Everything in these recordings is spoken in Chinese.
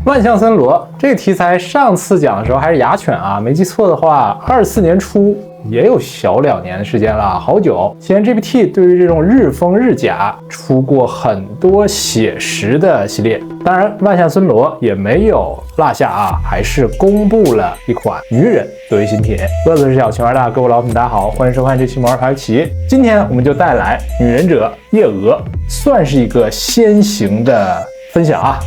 万相森罗这个题材，上次讲的时候还是雅犬啊，没记错的话，24年初也有小2年的时间了，好久。前 JPT 对于这种日风日甲出过很多写实的系列，当然万相森罗也没有落下啊，还是公布了一款女人作为新品。乐子是小熊二大，各位老品大家好，欢迎收看这期模玩排齐。今天我们就带来女忍者夜蛾，算是一个先行的分享啊。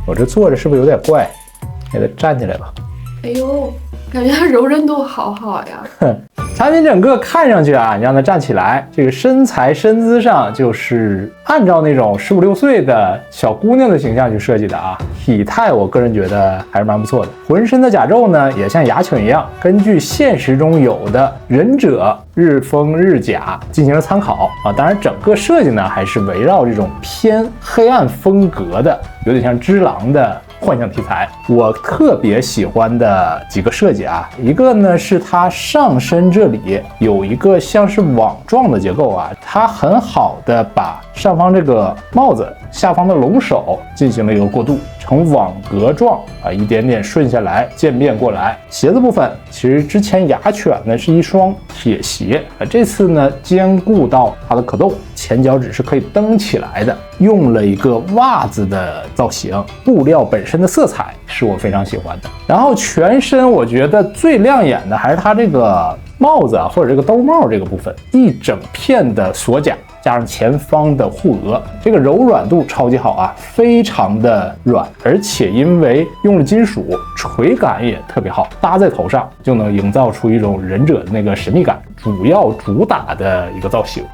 我这坐着是不是有点怪？给它站起来吧。哎呦，感觉它柔韧度好好呀。产品整个看上去啊，你让它站起来，这个身材身姿上就是按照那种15、16岁的小姑娘的形象去设计的啊。体态我个人觉得还是蛮不错的。浑身的甲胄呢，也像雅犬一样，根据现实中有的忍者日风日甲进行了参考啊。当然，整个设计呢还是围绕这种偏黑暗风格的，有点像只狼的幻想题材。我特别喜欢的几个设计啊，一个呢是它上身这里有一个像是网状的结构啊，它很好的把上方这个帽子下方的龙首进行了一个过渡，呈网格状啊，一点点顺下来渐变过来。鞋子部分其实之前雅犬呢是一双铁鞋啊，这次呢兼顾到它的可动，前脚趾是可以蹬起来的，用了一个袜子的造型，布料本身的色彩是我非常喜欢的。然后全身我觉得最亮眼的还是它这个帽子啊，或者这个兜帽这个部分，一整片的锁甲加上前方的护额，这个柔软度超级好啊，非常的软，而且因为用了金属，垂感也特别好，搭在头上就能营造出一种忍者的那个神秘感，主打的一个造型。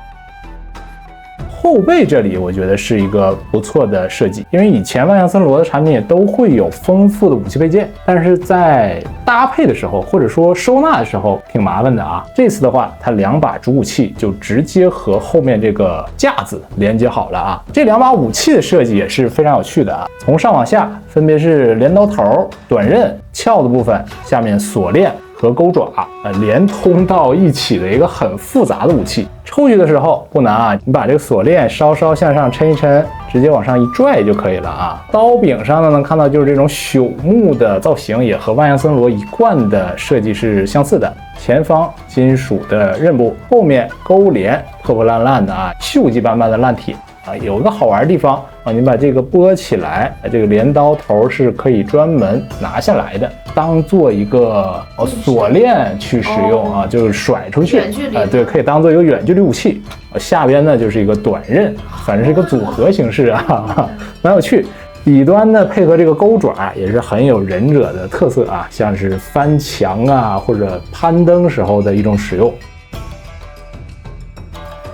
后背这里我觉得是一个不错的设计，因为以前万相森罗的产品也都会有丰富的武器配件，但是在搭配的时候或者说收纳的时候挺麻烦的啊。这次的话，它2把主武器就直接和后面这个架子连接好了啊。这2把武器的设计也是非常有趣的啊，从上往下分别是镰刀头、短刃、鞘的部分，下面锁链和钩爪连通到一起的一个很复杂的武器。抽取的时候不难啊，你把这个锁链稍稍向上抻一抻，直接往上一拽就可以了啊。刀柄上呢能看到就是这种朽木的造型，也和万相森罗一贯的设计是相似的。前方金属的刃部，后面钩连破破烂烂的啊，锈迹斑斑的烂铁啊。有一个好玩的地方啊，你把这个拨起来，这个镰刀头是可以专门拿下来的，当做一个锁链去使用啊，就是甩出去对，可以当做一个远距离武器。下边呢就是一个短刃，反正是一个组合形式啊，蛮有趣。底端呢配合这个钩爪也是很有忍者的特色啊，像是翻墙啊或者攀登时候的一种使用。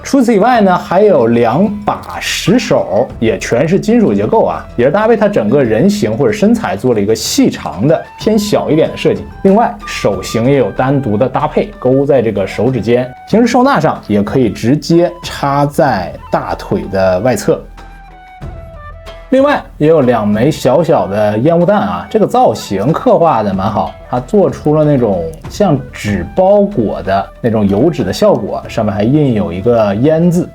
除此以外呢，还有2把石手，也全是金属结构啊，也是搭配它整个人形或者身材做了一个细长的偏小一点的设计。另外手型也有单独的搭配，勾在这个手指间，平时收纳上也可以直接插在大腿的外侧。另外也有2枚小小的烟雾弹啊，这个造型刻画的蛮好，它做出了那种像纸包裹的那种油纸的效果，上面还印有一个烟字。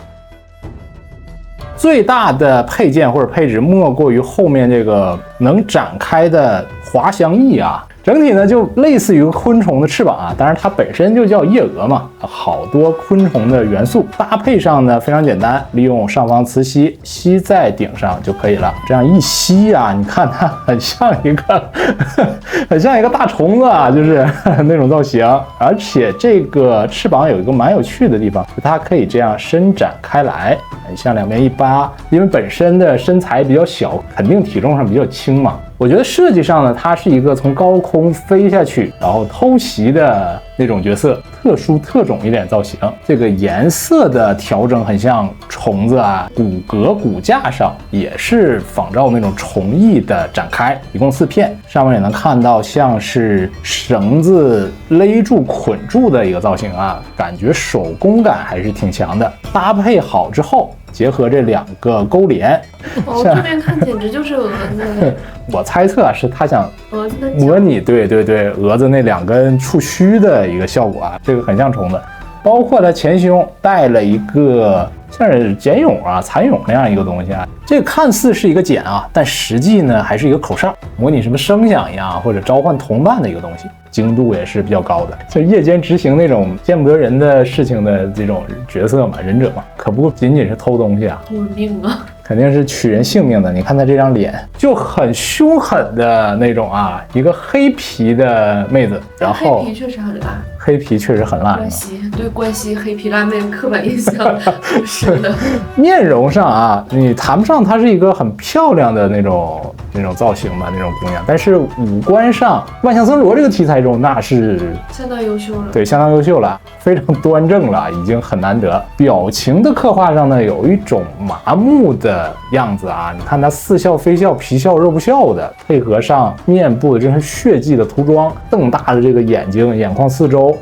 最大的配件或者配置莫过于后面这个能展开的滑翔翼啊，整体呢就类似于昆虫的翅膀啊，当然它本身就叫夜蛾嘛，好多昆虫的元素。搭配上呢非常简单，利用上方磁吸吸在顶上就可以了。这样一吸啊，你看它很像一个大虫子啊，就是那种造型。而且这个翅膀有一个蛮有趣的地方，它可以这样伸展开来，向两边一扒，因为本身的身材比较小，肯定体重上比较轻嘛。我觉得设计上呢，它是一个从高空飞下去，然后偷袭的那种角色，特殊特种一点造型。这个颜色的调整很像虫子啊，骨骼骨架上也是仿照那种虫翼的展开，一共4片，上面也能看到像是绳子勒住捆住的一个造型啊，感觉手工感还是挺强的。搭配好之后，结合这2个勾连，这边看简直就是蛾子。我猜测是他想蛾子的模拟，对蛾子那2根触须的一个效果啊，这个很像虫子。包括它前胸带了一个像是茧蛹啊、蚕蛹那样一个东西啊，这个看似是一个茧啊，但实际呢还是一个口哨，模拟什么声响一样，或者召唤同伴的一个东西，精度也是比较高的。就夜间执行那种见不得人的事情的这种角色嘛，忍者嘛，可不仅仅是偷东西啊，我命啊！肯定是取人性命的。你看他这张脸就很凶狠的那种啊，一个黑皮的妹子，然后黑皮确实很辣，黑皮确实很辣。关西黑皮辣妹刻板印象是的。面容上啊，你谈不上她是一个很漂亮的那种造型吧，那种姑娘，但是五官上，万象森罗这个题材中那是相当优秀了，对，相当优秀了，非常端正了，已经很难得。表情的刻画上呢，有一种麻木的样子啊，你看她似笑非笑，皮笑肉不笑的，配合上面部的这身血迹的涂装，瞪大的这个眼睛，眼眶四周。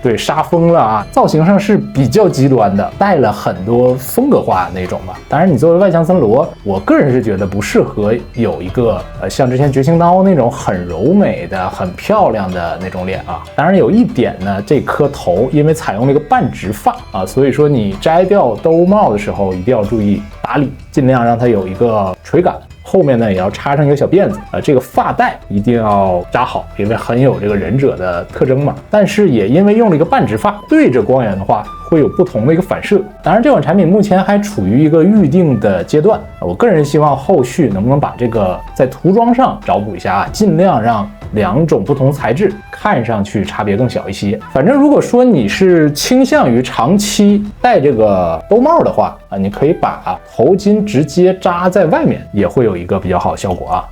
对，杀疯了啊！造型上是比较极端的，带了很多风格化那种吧。当然，你作为万象森罗，我个人是觉得不适合有一个像之前绝情刀那种很柔美的、很漂亮的那种脸啊。当然，有一点呢，这颗头因为采用了一个半直发啊，所以说你摘掉兜帽的时候一定要注意打理，尽量让它有一个垂感。后面呢也要插上一个小辫子啊，这个发带一定要扎好，因为很有这个忍者的特征嘛。但是也因为用了一个半直发，对着光源的话会有不同的一个反射。当然，这款产品目前还处于一个预定的阶段，我个人希望后续能不能把这个在涂装上找补一下啊，尽量让2种不同材质看上去差别更小一些。反正如果说你是倾向于长期戴这个兜帽的话啊，你可以把头巾直接扎在外面，也会有一个比较好的效果啊。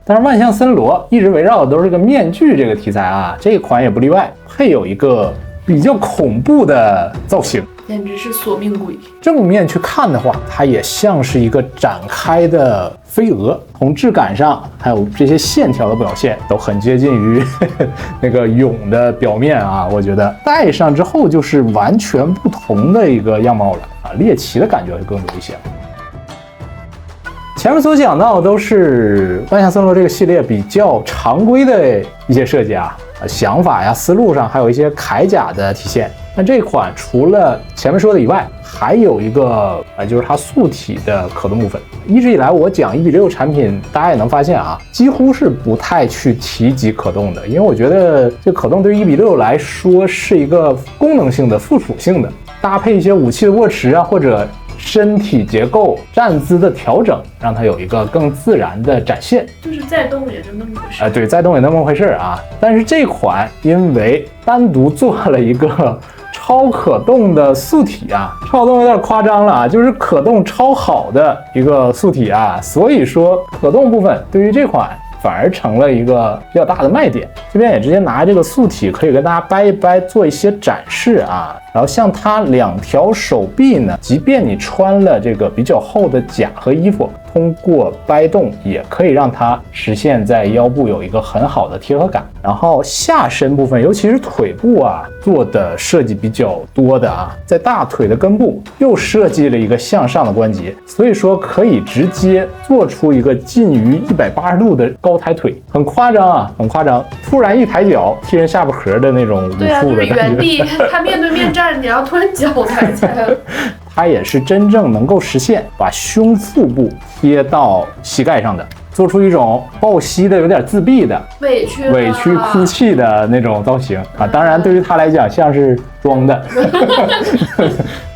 但是万象森罗一直围绕的都是这个面具这个题材啊，这款也不例外，配有一个比较恐怖的造型，简直是索命鬼。正面去看的话，它也像是一个展开的飞蛾，从质感上还有这些线条的表现都很接近于那个蛹的表面啊。我觉得戴上之后就是完全不同的一个样貌了啊，猎奇的感觉会更多一些。前面所讲到的都是万象森罗这个系列比较常规的一些设计啊，想法呀、思路上还有一些铠甲的体现。那这款除了前面说的以外，还有一个就是它素体的可动部分。一直以来我讲1:6产品，大家也能发现啊，几乎是不太去提及可动的，因为我觉得这可动对于1:6来说是一个功能性的、附属性的，搭配一些武器的握持啊，或者身体结构、站姿的调整，让它有一个更自然的展现。就是再动也就那么回事。对，再动也那么回事啊。但是这款因为单独做了一个超可动的素体啊，超可动有点夸张了啊，就是可动超好的一个素体啊，所以说可动部分对于这款反而成了一个比较大的卖点。这边也直接拿这个素体可以跟大家掰一掰，做一些展示啊。然后像它2条手臂呢，即便你穿了这个比较厚的甲和衣服，通过掰动也可以让它实现在腰部有一个很好的贴合感。然后下身部分，尤其是腿部啊，做的设计比较多的啊，在大腿的根部又设计了一个向上的关节，所以说可以直接做出一个近于180度的高抬腿，很夸张啊，很夸张。突然一抬脚，踢人下巴壳的那种武术的感觉。对啊，就是原地，他面对面站，你要突然脚抬起来。它也是真正能够实现把胸腹部贴到膝盖上的，做出一种抱膝的、有点自闭的、委屈哭泣的那种造型啊。当然，对于他来讲像是装的，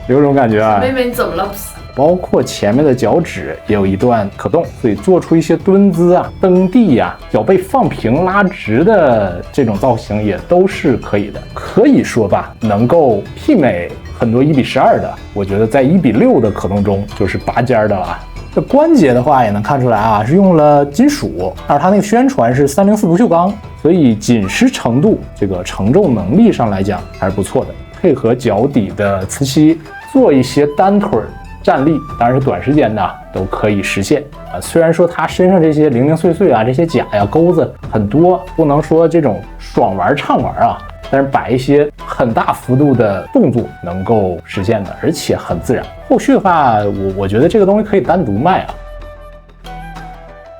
有种感觉啊。妹妹你怎么了？包括前面的脚趾也有一段可动，所以做出一些蹲姿啊、蹬地啊、脚背放平拉直的这种造型也都是可以的。可以说吧，能够媲美很多1:12的，我觉得在1:6的可动中就是拔尖的了啊。这关节的话也能看出来啊，是用了金属，但是它那个宣传是304不锈钢，所以紧实程度这个承重能力上来讲还是不错的。配合脚底的磁吸做一些单腿站立，当然是短时间的都可以实现啊。虽然说它身上这些零零碎碎啊，这些甲呀钩子很多，不能说这种爽玩畅玩啊，但是摆一些很大幅度的动作能够实现的，而且很自然。后续的话，我觉得这个东西可以单独卖啊。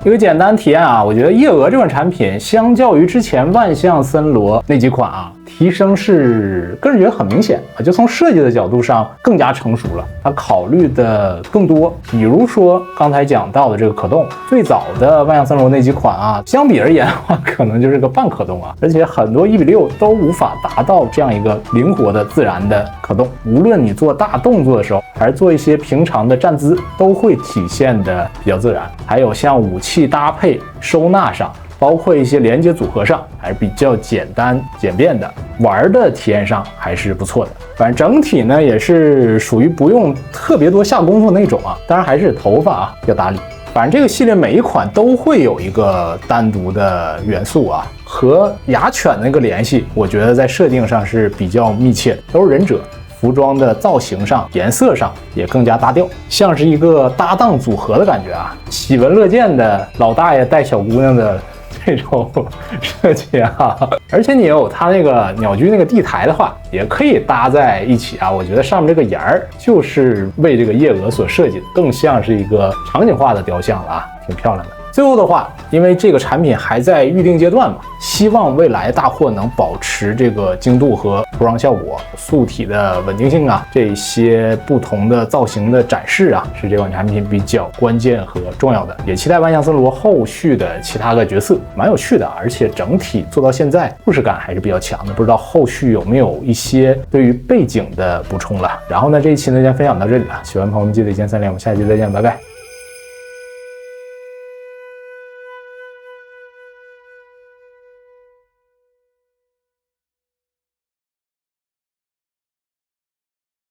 一个简单体验啊，我觉得夜蛾这款产品相较于之前万象森罗那几款啊，提升是个人觉得很明显啊，就从设计的角度上更加成熟了。它考虑的更多，比如说刚才讲到的这个可动，最早的万象森罗那几款啊，相比而言的话，可能就是个半可动啊，而且很多1:6都无法达到这样一个灵活的自然的可动。无论你做大动作的时候，还是做一些平常的站姿，都会体现的比较自然。还有像武器搭配收纳上，包括一些连接组合上，还是比较简单简便的，玩的体验上还是不错的。反正整体呢也是属于不用特别多下功夫那种啊，当然还是头发啊要打理。反正这个系列每一款都会有一个单独的元素啊，和牙犬那个联系，我觉得在设定上是比较密切的，都是忍者。服装的造型上、颜色上也更加搭调，像是一个搭档组合的感觉啊！喜闻乐见的老大爷带小姑娘的这种设计啊，而且你有它那个鸟居那个地台的话，也可以搭在一起啊。我觉得上面这个檐儿就是为这个夜蛾所设计的，更像是一个场景化的雕像了啊，挺漂亮的。最后的话，因为这个产品还在预定阶段嘛，希望未来大货能保持这个精度和涂装效果、素体的稳定性啊，这些不同的造型的展示啊，是这款产品比较关键和重要的。也期待万象森罗后续的其他个角色，蛮有趣的，而且整体做到现在故事感还是比较强的。不知道后续有没有一些对于背景的补充了。然后呢，这一期呢先分享到这里了，喜欢的朋友们记得一键3连，我们下期再见，拜拜。